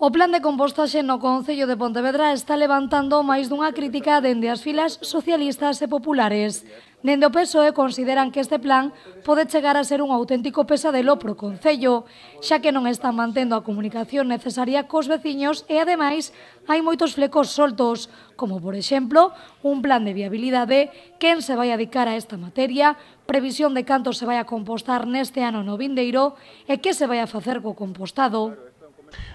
O plan de compostaxe no Concello de Pontevedra está levantando máis dunha crítica dende as filas socialistas e populares. Dende o PSOE consideran que este plan pode chegar a ser un auténtico pesadelo pro Concello, xa que non están mantendo a comunicación necesaria cos veciños e, ademais, hai moitos flecos soltos, como, por exemplo, un plan de viabilidade, quen se vai a dedicar a esta materia, previsión de canto se vai a compostar neste ano no vindeiro e que se vai a facer co compostado.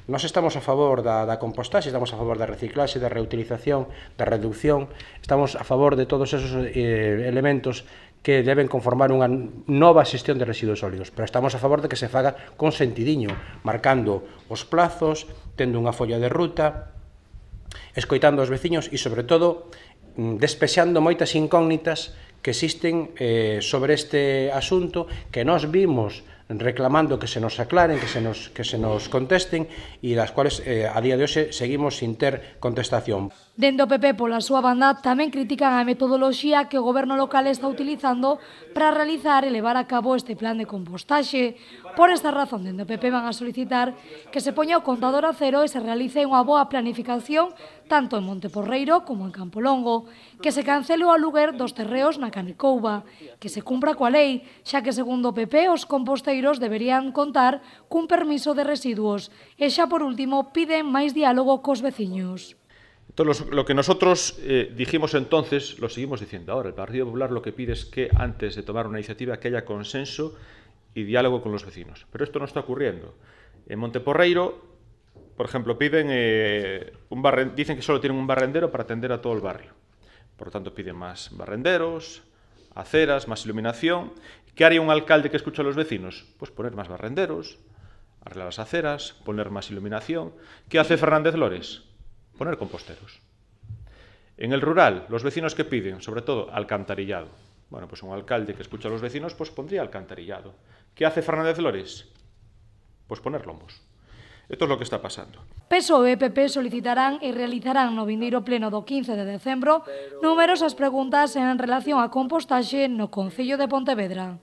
Nós estamos a favor da compostaxe, estamos a favor da reciclaxe, da reutilización, da reducción, estamos a favor de todos esos elementos que deben conformar unha nova xestión de residuos sólidos, pero estamos a favor de que se faga con sentidiño, marcando os plazos, tendo unha folla de ruta, escoitando os veciños e, sobre todo, despexando moitas incógnitas que existen sobre este asunto que nós vimos reclamando que se nos aclaren, que se nos contesten e das cuales a día de hoxe seguimos sin ter contestación. Dende o PP, pola súa banda, tamén critican a metodoloxía que o goberno local está utilizando para realizar e levar a cabo este plan de compostaxe. Por esta razón, dende o PP van a solicitar que se poña o contador a cero e se realice unha boa planificación tanto en Monteporreiro como en Campolongo, que se cancele o aluguer dos terreos na Canicouba, que se cumpra coa lei, xa que, segundo o PP, os composteiros deberían contar cun permiso de residuos e xa por último piden máis diálogo cos veciños. Entonces, lo que nosotros dijimos entonces, lo seguimos diciendo ahora. El Partido Popular lo que pide es que antes de tomar una iniciativa que haya consenso y diálogo con los vecinos. Pero esto no está ocurriendo. En Monteporreiro, por ejemplo, piden dicen que solo tienen un barrendero para atender a todo el barrio. Por lo tanto, piden más barrenderos, aceras, más iluminación. ¿Qué haría un alcalde que escucha a los vecinos? Pues poner más barrenderos, arreglar las aceras, poner más iluminación. ¿Qué hace Fernández Lores? Poner composteros. En el rural, los vecinos que piden, sobre todo, alcantarillado. Bueno, pues un alcalde que escucha a los vecinos, pues pondría alcantarillado. ¿Qué hace Fernández Lores? Pues poner lomos. Esto es lo que está pasando. PSOE e PP solicitarán e realizarán no vindeiro pleno do 15 de decembro numerosas preguntas en relación á compostaxe no Concello de Pontevedra.